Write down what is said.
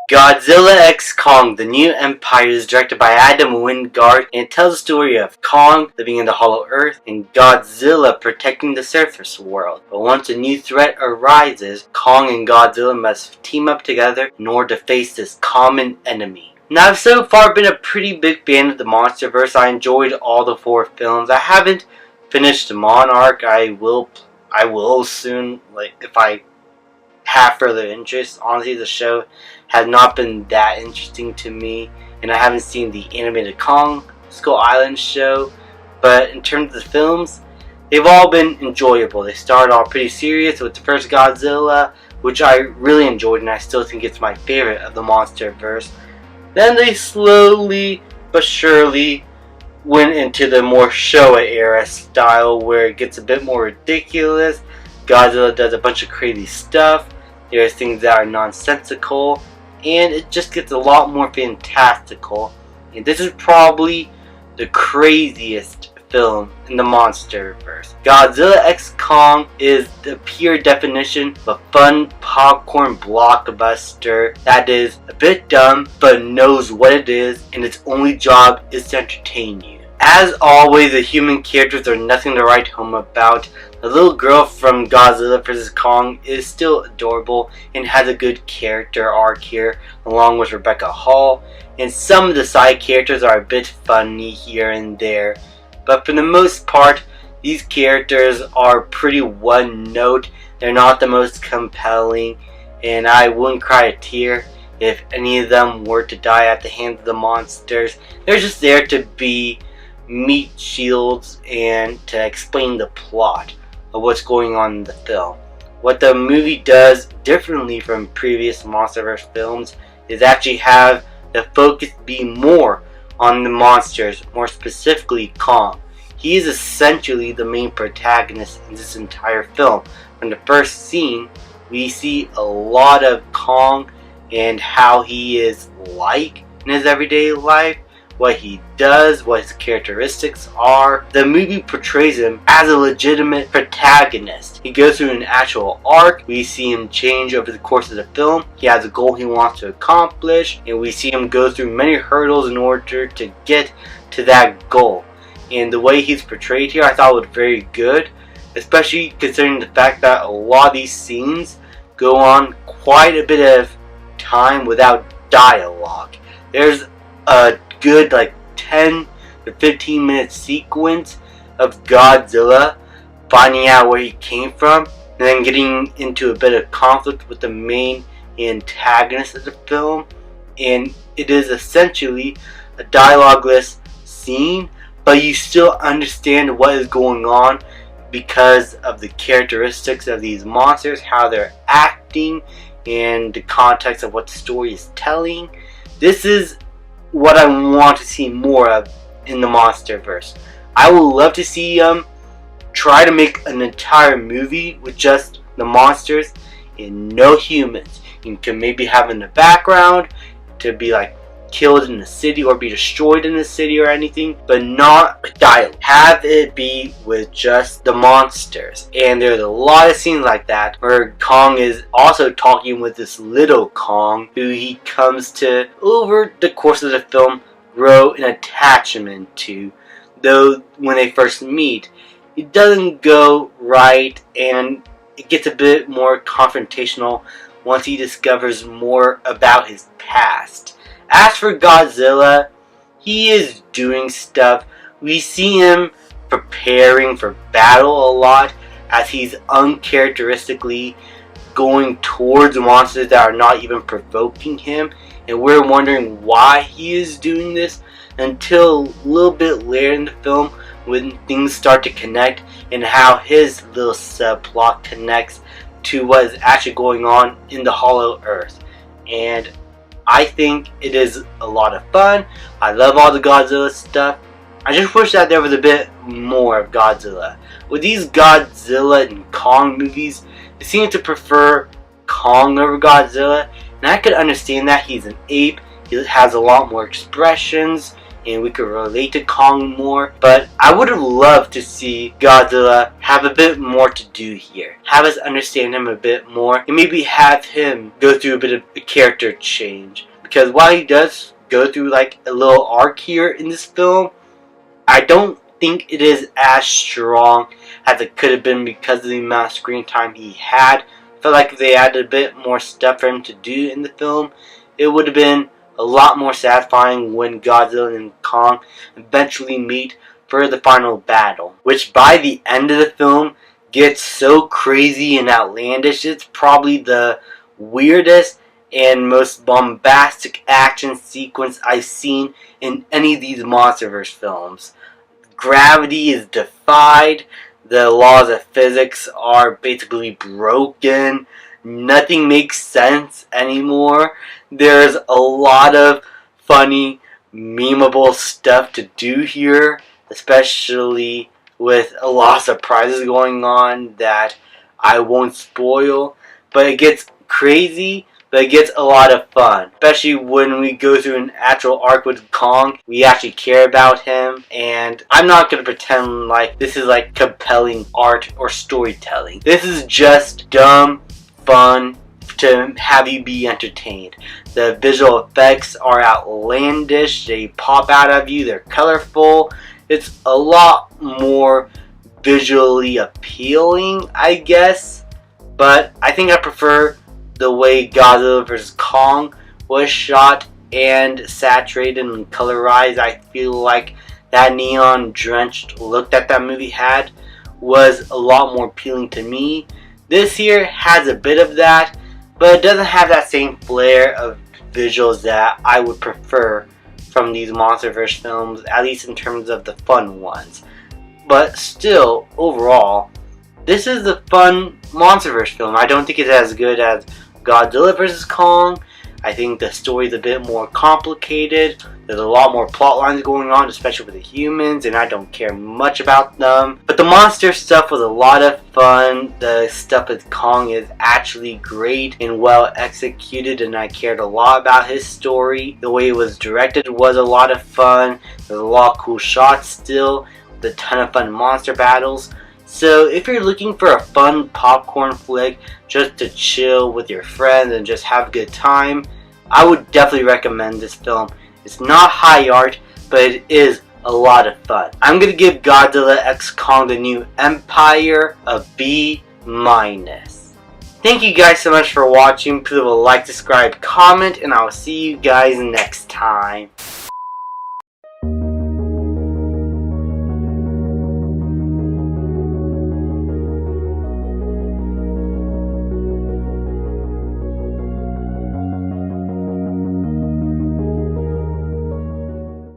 Godzilla x Kong: The New Empire is directed by Adam Wingard, and it tells the story of Kong living in the Hollow Earth and Godzilla protecting the surface world. But once a new threat arises, Kong and Godzilla must team up together in order to face this common enemy. Now, I've so far been a pretty big fan of the MonsterVerse. I enjoyed all the 4 films. I haven't finished Monarch. I will soon, if I have further interest. Honestly, the show has not been that interesting to me, and I haven't seen the animated Kong Skull Island show. But in terms of the films, they've all been enjoyable. They started off pretty serious with the first Godzilla, which I really enjoyed, and I still think it's my favorite of the MonsterVerse. Then they slowly but surely went into the more Showa era style, where it gets a bit more ridiculous. Godzilla does a bunch of crazy stuff. There's things that are nonsensical, and it just gets a lot more fantastical. And this is probably the craziest film in the MonsterVerse. Godzilla x Kong is the pure definition of a fun popcorn blockbuster that is a bit dumb but knows what it is, and its only job is to entertain you. As always, the human characters are nothing to write home about. The little girl from Godzilla vs. Kong is still adorable and has a good character arc here, along with Rebecca Hall, and some of the side characters are a bit funny here and there. But for the most part, these characters are pretty one note. They're not the most compelling, and I wouldn't cry a tear if any of them were to die at the hands of the monsters. They're just there to be meat shields and to explain the plot of what's going on in the film. What the movie does differently from previous MonsterVerse films is actually have the focus be more on the monsters, more specifically Kong. He is essentially the main protagonist in this entire film. From the first scene, we see a lot of Kong and how he is like in his everyday life, what he does, what his characteristics are. The movie portrays him as a legitimate protagonist. He goes through an actual arc. We see him change over the course of the film. He has a goal he wants to accomplish, and we see him go through many hurdles in order to get to that goal. And the way he's portrayed here, I thought was very good, especially considering the fact that a lot of these scenes go on quite a bit of time without dialogue. There's a good 10 to 15 minute sequence of Godzilla finding out where he came from, and then getting into a bit of conflict with the main antagonist of the film. And it is essentially a dialogueless scene, but you still understand what is going on because of the characteristics of these monsters, how they're acting, and the context of what the story is telling. This is what I want to see more of in the MonsterVerse. I would love to see try to make an entire movie with just the monsters and no humans. You can maybe have in the background to be killed in the city or be destroyed in the city or anything, but not dialogue. Have it be with just the monsters. And there's a lot of scenes like that where Kong is also talking with this little Kong, who he comes to, over the course of the film, grow an attachment to. Though when they first meet, it doesn't go right, and it gets a bit more confrontational once he discovers more about his past. As for Godzilla, he is doing stuff. We see him preparing for battle a lot, as he's uncharacteristically going towards monsters that are not even provoking him, and we're wondering why he is doing this until a little bit later in the film, when things start to connect and how his little subplot connects to what is actually going on in the Hollow Earth. And I think it is a lot of fun. I love all the Godzilla stuff. I just wish that there was a bit more of Godzilla. With these Godzilla and Kong movies, I seem to prefer Kong over Godzilla, and I could understand that. He's an ape, he has a lot more expressions, and we could relate to Kong more. But I would have loved to see Godzilla have a bit more to do here. Have us understand him a bit more, and maybe have him go through a bit of a character change. Because while he does go through like a little arc here in this film, I don't think it is as strong as it could have been because of the amount of screen time he had. I feel like if they added a bit more stuff for him to do in the film, it would have been a lot more satisfying when Godzilla and Kong eventually meet for the final battle, which by the end of the film gets so crazy and outlandish. It's probably the weirdest and most bombastic action sequence I've seen in any of these MonsterVerse films. Gravity is defied, the laws of physics are basically broken, nothing makes sense anymore. There's a lot of funny, memeable stuff to do here, especially with a lot of surprises going on that I won't spoil. But it gets crazy, but it gets a lot of fun. Especially when we go through an actual arc with Kong. We actually care about him. And I'm not going to pretend like this is like compelling art or storytelling. This is just dumb fun to have you be entertained. The visual effects are outlandish. They pop out of you. They're colorful. It's a lot more visually appealing, I guess. But I think I prefer the way Godzilla vs. Kong was shot and saturated and colorized. I feel like that neon drenched look that movie had was a lot more appealing to me. This here has a bit of that, but it doesn't have that same flair of visuals that I would prefer from these MonsterVerse films, at least in terms of the fun ones. But still, overall, this is a fun MonsterVerse film. I don't think it's as good as Godzilla vs. Kong. I think the story's a bit more complicated. There's a lot more plot lines going on, especially with the humans, and I don't care much about them. But the monster stuff was a lot of fun. The stuff with Kong is actually great and well executed, and I cared a lot about his story. The way it was directed was a lot of fun. There's a lot of cool shots still, with a ton of fun monster battles. So if you're looking for a fun popcorn flick just to chill with your friends and just have a good time, I would definitely recommend this film. It's not high art, but it is a lot of fun. I'm going to give Godzilla x Kong: The New Empire a B-. Thank you guys so much for watching. Please leave a like, subscribe, comment, and I will see you guys next time.